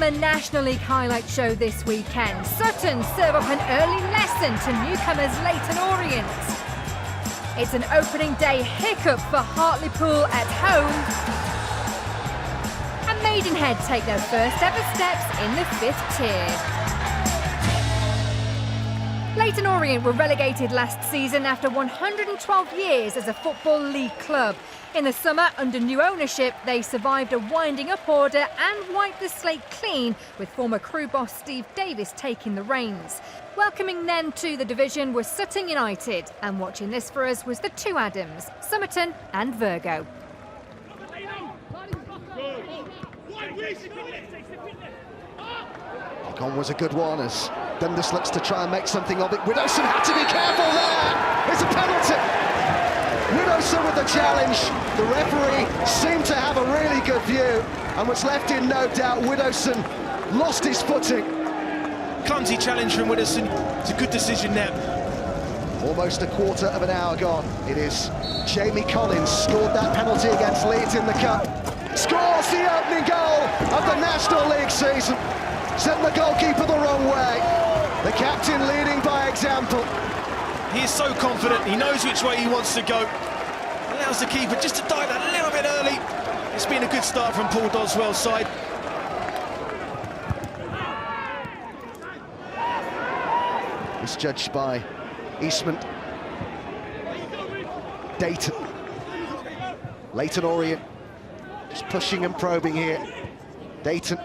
Vanarama National League highlight show this weekend. Sutton serve up an early lesson to newcomers Leyton Orient. It's an opening day hiccup for Hartlepool at home. And Maidenhead take their first ever steps in the 5th tier. Leyton Orient were relegated last season after 112 years as a Football League club. In the summer, under new ownership, they survived a winding-up order and wiped the slate clean, with former crew boss Steve Davis taking the reins. Welcoming them to the division was Sutton United, and watching this for us was the two Adams, Somerton and Virgo. Gone was a good one as Dundas looks to try and make something of it. Widdowson had to be careful there. It's a penalty. Widdowson with the challenge. The referee seemed to have a really good view and was left in no doubt. Widdowson lost his footing. Clumsy challenge from Widdowson. It's a good decision there. Almost a quarter of an hour gone. It is Jamie Collins scored that penalty against Leeds in the cup. Scores the opening goal of the National League season. Sent the goalkeeper the wrong way. The captain leading by example. He is so confident, he knows which way he wants to go. Allows the keeper just to dive a little bit early. It's been a good start from Paul Doswell's side. It's judged by Eastman. Dayton. Leyton Orient just pushing and probing here. Dayton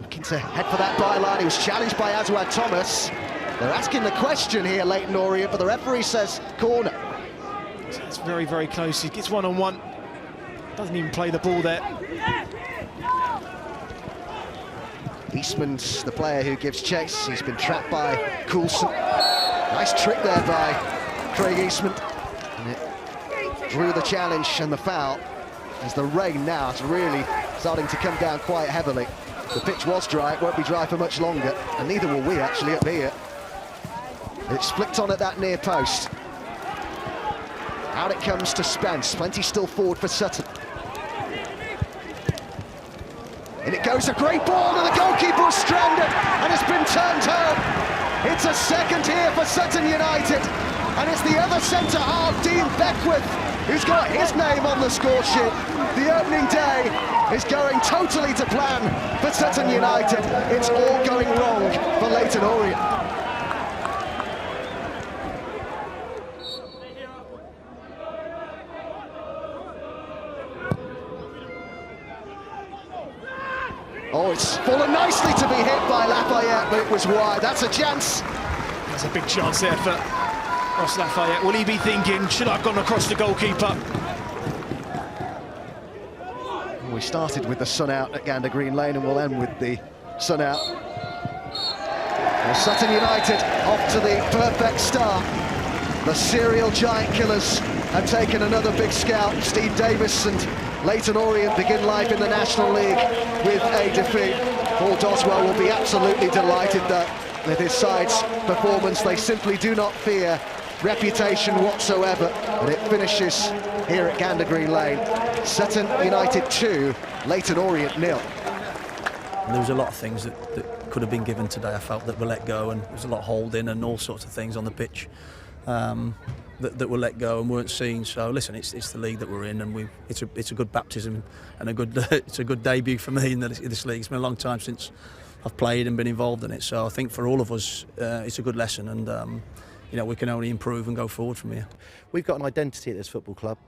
looking to head for that byline. He was challenged by Aswad Thomas. They're asking the question here, Leyton Orient, but the referee says corner. It's very, very close. He gets one-on-one. Doesn't even play the ball there. Eastman's the player who gives chase. He's been trapped by Coulson. Nice trick there by Craig Eastman. And it drew the challenge and the foul as the rain now is really starting to come down quite heavily. The pitch was dry, it won't be dry for much longer, and neither will we actually up here. It's flicked on at that near post. Out it comes to Spence, plenty still forward for Sutton. And it goes, a great ball, and the goalkeeper was stranded, and it's been turned home. It's a second here for Sutton United, and it's the other centre-half, Dean Beckwith, who's got his name on the score sheet. The opening day is going totally to plan for Sutton United. It's all going wrong for Leyton Orient. Oh, it's fallen nicely to be hit by Lafayette, but it was wide. That's a chance. There's a big chance there for Ross Lafayette. Will he be thinking, should I have gone across the goalkeeper? We started with the sun out at Gander Green Lane and we'll end with the sun out. Well, Sutton United off to the perfect start. The serial giant killers have taken another big scalp. Steve Davis and Leyton Orient begin life in the National League with a defeat. Paul Doswell will be absolutely delighted that with his side's performance, they simply do not fear reputation whatsoever, and it finishes here at Gander Green Lane. Sutton United 2, Leyton Orient 0. There was a lot of things that could have been given today, I felt, that were let go, and there was a lot of holding and all sorts of things on the pitch that were let go and weren't seen. So listen, it's the league that we're in, and it's a good baptism and it's a good debut for me in this league. It's been a long time since I've played and been involved in it, so I think for all of us it's a good lesson, and you know, we can only improve and go forward from here. We've got an identity at this football club.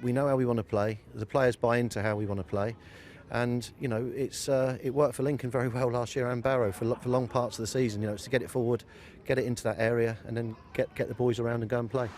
We know how we want to play. The players buy into how we want to play, and you know, it worked for Lincoln very well last year and Barrow for long parts of the season. You know, it's to get it forward, get it into that area, and then get the boys around and go and play.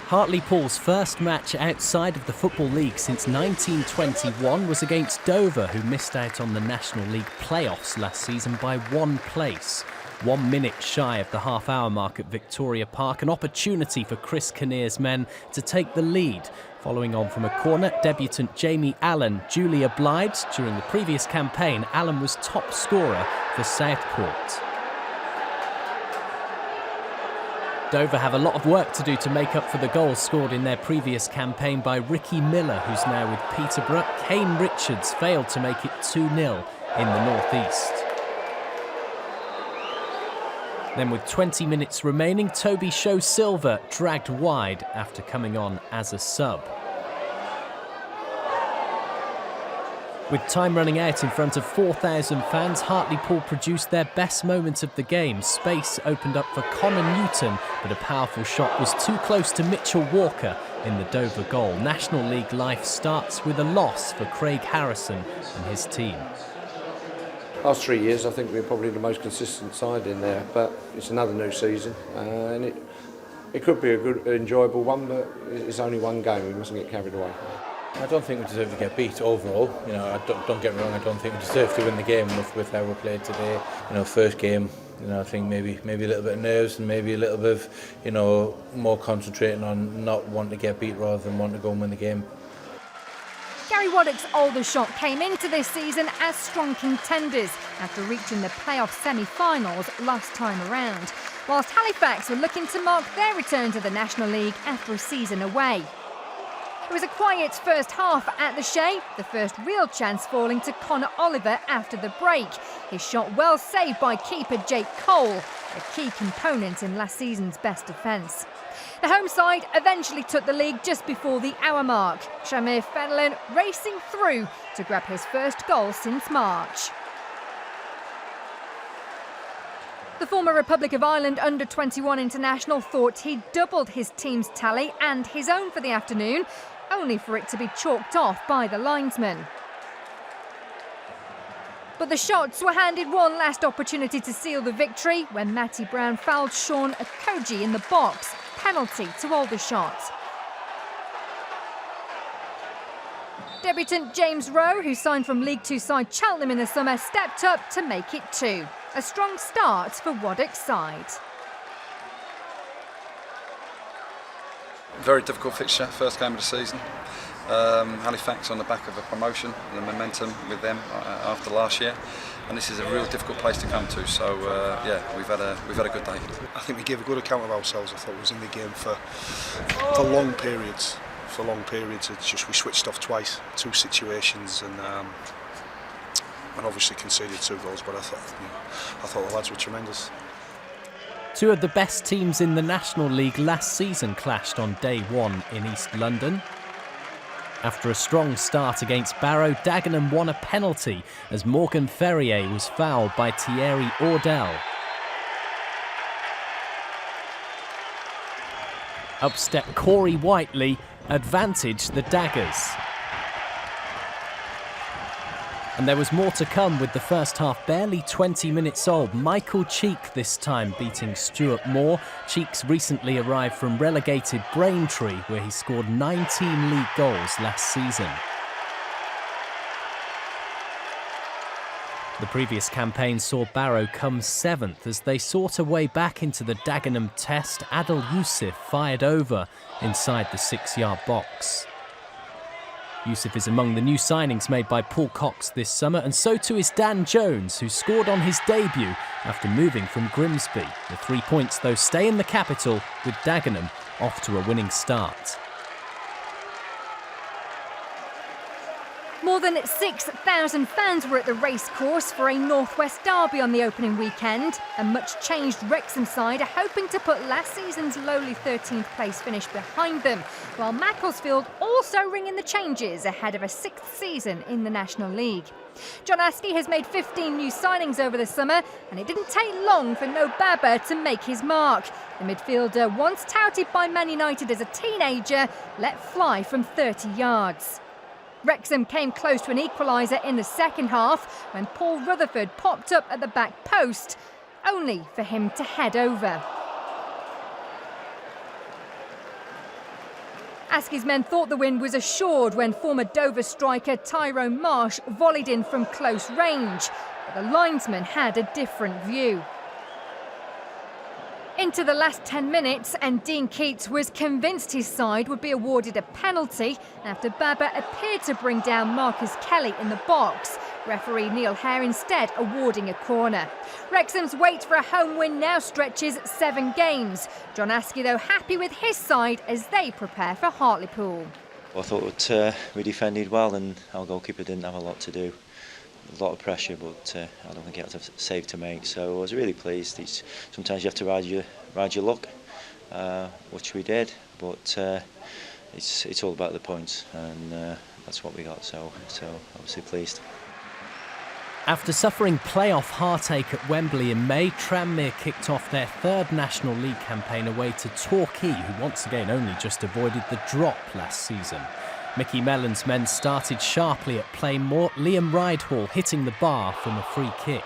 Hartlepool's first match outside of the Football League since 1921 was against Dover, who missed out on the National League playoffs last season by 1 place. 1 minute shy of the half-hour mark at Victoria Park, an opportunity for Chris Kinnear's men to take the lead. Following on from a corner, debutant Jamie Allen duly obliged. During the previous campaign, Allen was top scorer for Southport. Dover have a lot of work to do to make up for the goals scored in their previous campaign by Ricky Miller, who's now with Peterborough. Kane Richards failed to make it 2-0 in the northeast. Then with 20 minutes remaining, Toby Show-Silva dragged wide after coming on as a sub. With time running out in front of 4,000 fans, Hartlepool produced their best moment of the game. Space opened up for Connor Newton, but a powerful shot was too close to Mitchell Walker in the Dover goal. National League life starts with a loss for Craig Harrison and his team. Last 3 years, I think we're probably the most consistent side in there, but it's another new season, and it could be a good, enjoyable one, but it's only one game. We mustn't get carried away. I don't think we deserve to get beat overall. You know, don't get me wrong. I don't think we deserve to win the game with how we played today. You know, first game. You know, I think maybe a little bit of nerves and maybe a little bit of, you know, more concentrating on not wanting to get beat rather than wanting to go and win the game. Gary Waddock's Aldershot came into this season as strong contenders after reaching the playoff semi-finals last time around, whilst Halifax were looking to mark their return to the National League after a season away. It was a quiet first half at the Shea, the first real chance falling to Connor Oliver after the break. His shot well saved by keeper Jake Cole, a key component in last season's best defence. The home side eventually took the lead just before the hour mark. Tranmere Fenelon racing through to grab his first goal since March. The former Republic of Ireland under-21 international thought he'd doubled his team's tally and his own for the afternoon, only for it to be chalked off by the linesman. But the Shots were handed one last opportunity to seal the victory when Matty Brown fouled Sean Okoji in the box, penalty to Aldershot. Debutant James Rowe, who signed from League Two side Cheltenham in the summer, stepped up to make it 2. A strong start for Waddock's side. Very difficult fixture, first game of the season. Halifax on the back of a promotion, the momentum with them after last year, and this is a real difficult place to come to. So yeah, we've had a good day. I think we gave a good account of ourselves. I thought we was in the game for long periods. For long periods, it's just we switched off twice, 2 situations, and obviously conceded 2 goals. But I thought the lads were tremendous. 2 of the best teams in the National League last season clashed on day 1 in East London. After a strong start against Barrow, Dagenham won a penalty as Morgan Ferrier was fouled by Thierry Ordell. Up stepped Corey Whiteley, advantaged the Daggers. And there was more to come with the first half barely 20 minutes old. Michael Cheek this time beating Stuart Moore. Cheek's recently arrived from relegated Braintree, where he scored 19 league goals last season. The previous campaign saw Barrow come 7th as they sought a way back into the Dagenham test. Adil Yusuf fired over inside the 6-yard box. Yusuf is among the new signings made by Paul Cox this summer, and so too is Dan Jones, who scored on his debut after moving from Grimsby. The 3 points, though, stay in the capital, with Dagenham off to a winning start. More than 6,000 fans were at the racecourse for a North West derby on the opening weekend. A much-changed Wrexham side are hoping to put last season's lowly 13th place finish behind them, while Macclesfield also ring in the changes ahead of a 6th season in the National League. John Askey has made 15 new signings over the summer, and it didn't take long for No Baba to make his mark. The midfielder, once touted by Man United as a teenager, let fly from 30 yards. Wrexham came close to an equaliser in the second half when Paul Rutherford popped up at the back post, only for him to head over. Askey's men thought the win was assured when former Dover striker Tyrone Marsh volleyed in from close range, but the linesman had a different view. Into the last 10 minutes, and Dean Keats was convinced his side would be awarded a penalty after Baba appeared to bring down Marcus Kelly in the box. Referee Neil Hare instead awarding a corner. Wrexham's wait for a home win now stretches 7 games. John Askey, though, happy with his side as they prepare for Hartlepool. I thought we defended well and our goalkeeper didn't have a lot to do. a lot of pressure, but I don't think he had a save to make. So I was really pleased. Sometimes you have to ride your luck, which we did. But it's all about the points, and that's what we got. So obviously pleased. After suffering playoff heartache at Wembley in May, Tranmere kicked off their third National League campaign away to Torquay, who once again only just avoided the drop last season. Mickey Mellon's men started sharply at Plainmoor, Liam Rydhall hitting the bar from a free kick.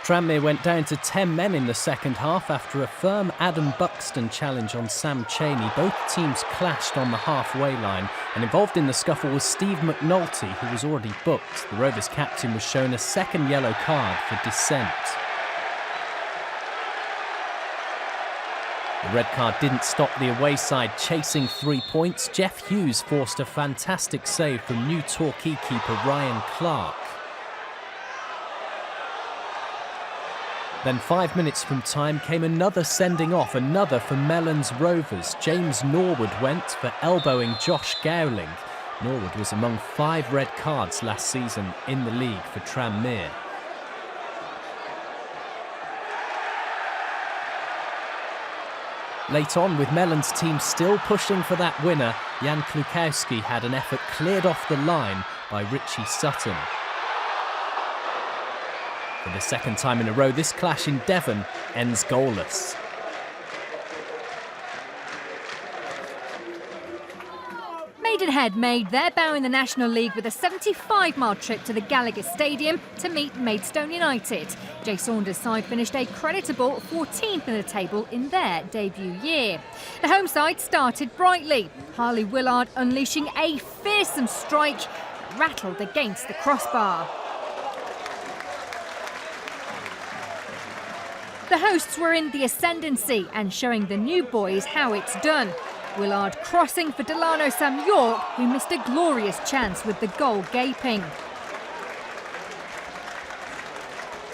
Tranmere went down to 10 men in the second half after a firm Adam Buxton challenge on Sam Chaney. Both teams clashed on the halfway line, and involved in the scuffle was Steve McNulty, who was already booked. The Rovers captain was shown a second yellow card for dissent. The red card didn't stop the away side chasing 3 points. Jeff Hughes forced a fantastic save from new Torquay keeper Ryan Clark. Then 5 minutes from time came another sending off, another for Mellon's Rovers. James Norwood went for elbowing Josh Gowling. Norwood was among 5 red cards last season in the league for Tranmere. Late on, with Mellon's team still pushing for that winner, Jan Klukowski had an effort cleared off the line by Richie Sutton. For the second time in a row, this clash in Devon ends goalless. Maidenhead made their bow in the National League with a 75-mile trip to the Gallagher Stadium to meet Maidstone United. Jay Saunders' side finished a creditable 14th in the table in their debut year. The home side started brightly, Harley Willard unleashing a fearsome strike that rattled against the crossbar. The hosts were in the ascendancy and showing the new boys how it's done. Willard crossing for Delano Sam York, who missed a glorious chance with the goal gaping.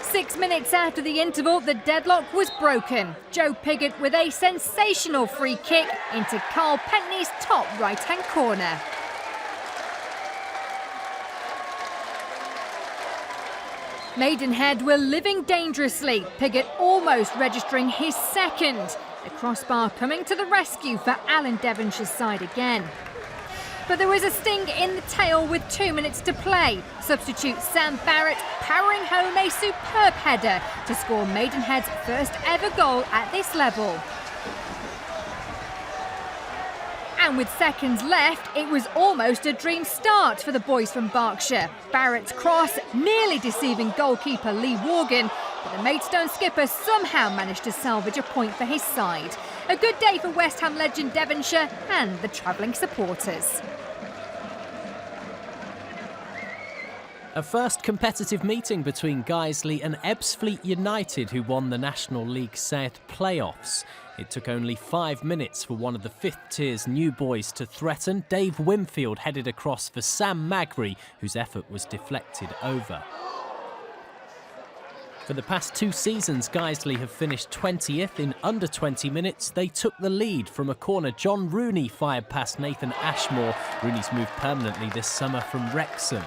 6 minutes after the interval, the deadlock was broken. Joe Piggott with a sensational free kick into Carl Pentney's top right-hand corner. Maidenhead were living dangerously, Piggott almost registering his second. The crossbar coming to the rescue for Alan Devonshire's side again. But there was a sting in the tail with 2 minutes to play. Substitute Sam Barrett powering home a superb header to score Maidenhead's first ever goal at this level. And with seconds left, it was almost a dream start for the boys from Berkshire. Barrett's cross nearly deceiving goalkeeper Lee Worgan, but the Maidstone skipper somehow managed to salvage a point for his side. A good day for West Ham legend Devonshire and the travelling supporters. A first competitive meeting between Guiseley and Ebbsfleet United, who won the National League South playoffs. It took only 5 minutes for one of the fifth tier's new boys to threaten. Dave Wimfield headed across for Sam Magri, whose effort was deflected over. For the past 2 seasons, Guiseley have finished 20th in under 20 minutes. They took the lead from a corner. John Rooney fired past Nathan Ashmore. Rooney's moved permanently this summer from Wrexham.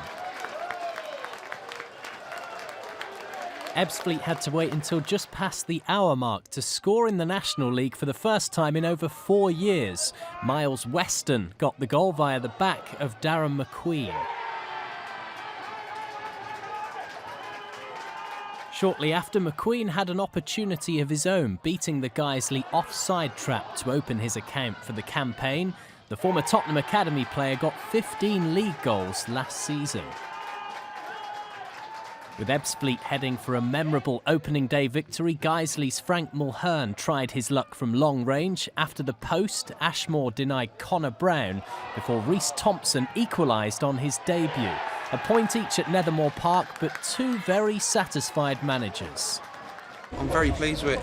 Ebbsfleet had to wait until just past the hour mark to score in the National League for the first time in over 4 years. Miles Weston got the goal via the back of Darren McQueen. Shortly after, McQueen had an opportunity of his own, beating the Guiseley offside trap to open his account for the campaign. The former Tottenham Academy player got 15 league goals last season. With Ebbsfleet heading for a memorable opening day victory, Guiseley's Frank Mulhern tried his luck from long range. After the post, Ashmore denied Connor Brown before Reece Thompson equalised on his debut. A point each at Nethermore Park, but 2 very satisfied managers. I'm very pleased with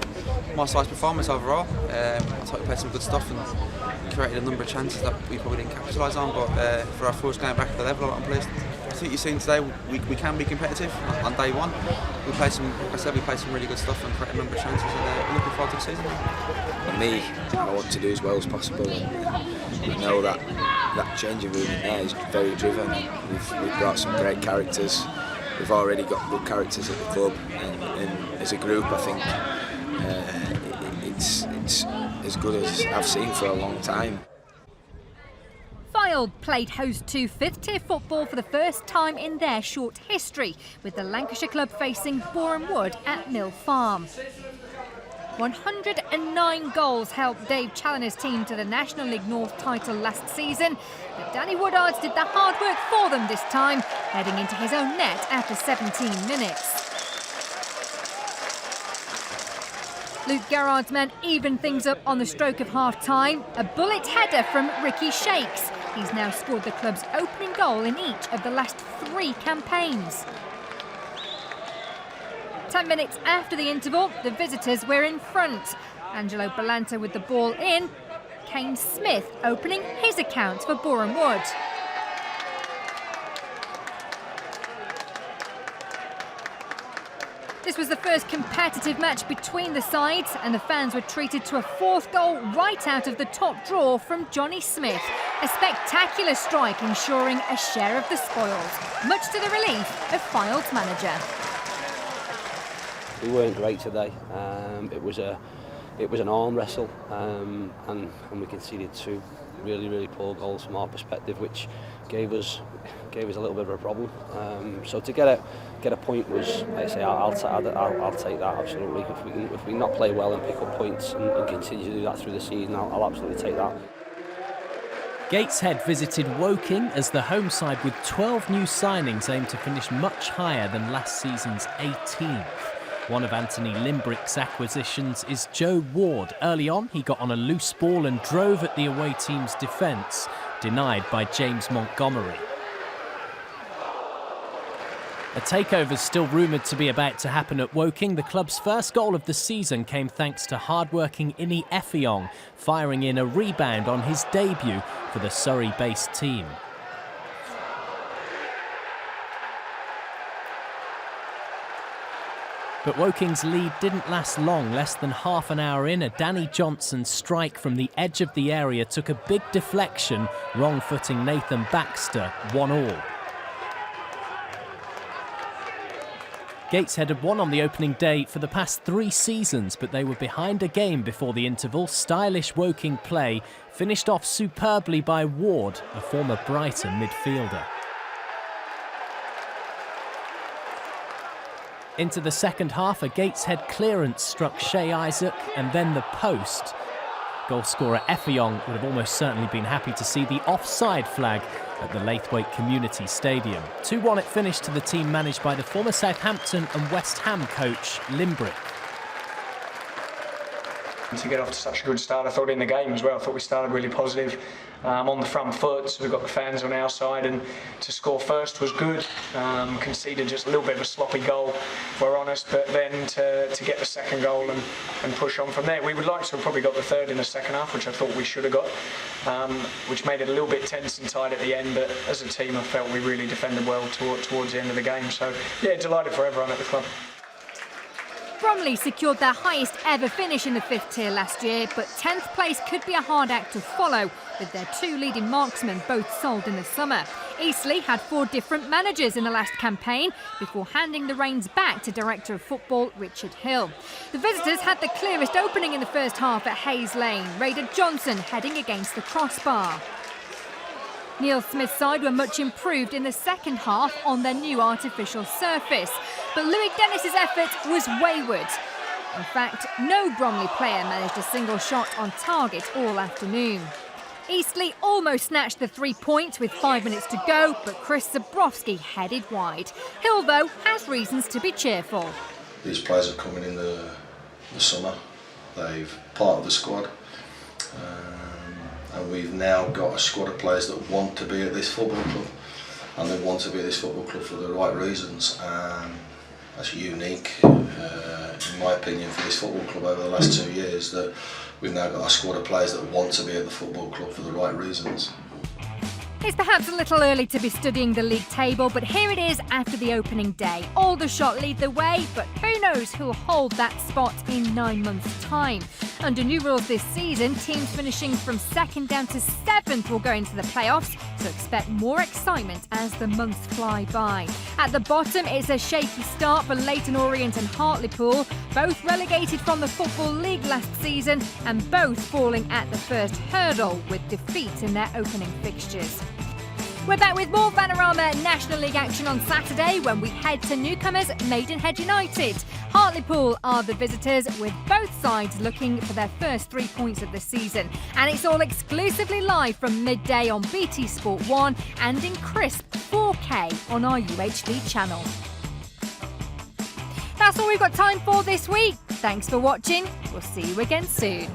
my side's performance overall. I thought we played some good stuff and created a number of chances that we probably didn't capitalise on, but for our first game back at the level, I'm pleased. I think you've seen today we can be competitive on day one. We played some, like I said, we played some really good stuff and created a number of chances, and we're looking forward to the season. For me, I want to do as well as possible, and I know that that changing room in there is very driven. We've brought some great characters. We've already got good characters at the club, and as a group, I think it's as good as I've seen for a long time. Fylde played host to fifth-tier football for the first time in their short history, with the Lancashire club facing Boreham Wood at Mill Farm. 109 goals helped Dave Challoner's team to the National League North title last season, but Danny Woodards did the hard work for them this time, heading into his own net after 17 minutes. Luke Garrard's men evened things up on the stroke of half-time. A bullet header from Ricky Shakes. He's now scored the club's opening goal in each of the last 3 campaigns. 10 minutes after the interval, the visitors were in front. Angelo Balanta with the ball in. Kane Smith opening his account for Boreham Wood. This was the first competitive match between the sides, and the fans were treated to a 4th goal right out of the top draw from Johnny Smith. A spectacular strike ensuring a share of the spoils, much to the relief of Fylde's manager. We weren't great today. It was an arm wrestle, and we conceded 2 really poor goals from our perspective, which gave us a little bit of a problem. So to get a point was, like I say, I'll take that absolutely. If we not play well and pick up points and continue to do that through the season, I'll absolutely take that. Gateshead visited Woking as the home side with 12 new signings aim to finish much higher than last season's 18th. One of Anthony Limbrick's acquisitions is Joe Ward. Early on, he got on a loose ball and drove at the away team's defence, denied by James Montgomery. A takeover's still rumoured to be about to happen at Woking. The club's first goal of the season came thanks to hard-working Ini Effiong, firing in a rebound on his debut for the Surrey-based team. But Woking's lead didn't last long. Less than half an hour in, a Danny Johnson strike from the edge of the area took a big deflection, wrong-footing Nathan Baxter, 1-1. Gateshead had won on the opening day for the past 3 seasons, but they were behind a game before the interval. Stylish Woking play finished off superbly by Ward, a former Brighton midfielder. Into the second half, a Gateshead clearance struck Shay Isaac and then the post. Goalscorer Effiong would have almost certainly been happy to see the offside flag at the Laithwaite Community Stadium. 2-1 it finished to the team managed by the former Southampton and West Ham coach Limbrick. To get off to such a good start, I thought in the game as well, I thought we started really positive on the front foot, so we've got the fans on our side, and to score first was good. Conceded just a little bit of a sloppy goal, if we're honest, but then to get the second goal and push on from there. We would like to have probably got the third in the second half, which I thought we should have got, which made it a little bit tense and tight at the end, but as a team I felt we really defended well towards the end of the game, so yeah, delighted for everyone at the club. Bromley secured their highest ever finish in the 5th tier last year, but 10th place could be a hard act to follow, with their 2 leading marksmen both sold in the summer. Eastleigh had 4 different managers in the last campaign before handing the reins back to Director of Football Richard Hill. The visitors had the clearest opening in the first half at Hayes Lane, Raider Johnson heading against the crossbar. Neil Smith's side were much improved in the second half on their new artificial surface, but Louis Dennis's effort was wayward. In fact, no Bromley player managed a single shot on target all afternoon. Eastleigh almost snatched the 3 points with 5 minutes to go, but Chris Zabrowski headed wide. Hill, though, has reasons to be cheerful. These players are coming in the summer. They've part of the squad. And we've now got a squad of players that want to be at this football club, and they want to be at this football club for the right reasons. That's unique, in my opinion, for this football club over the last 2 years, that we've now got a squad of players that want to be at the football club for the right reasons. It's perhaps a little early to be studying the league table, but here it is after the opening day. Aldershot lead the way, but who knows who'll hold that spot in 9 months' time. Under new rules this season, teams finishing from 2nd down to 7th will go into the playoffs, so expect more excitement as the months fly by. At the bottom, it's a shaky start for Leyton Orient and Hartlepool, both relegated from the Football League last season and both falling at the first hurdle with defeat in their opening fixtures. We're back with more Vanarama National League action on Saturday when we head to newcomers Maidenhead United. Hartlepool are the visitors, with both sides looking for their first 3 points of the season. And it's all exclusively live from midday on BT Sport 1 and in crisp 4K on our UHD channel. That's all we've got time for this week. Thanks for watching. We'll see you again soon.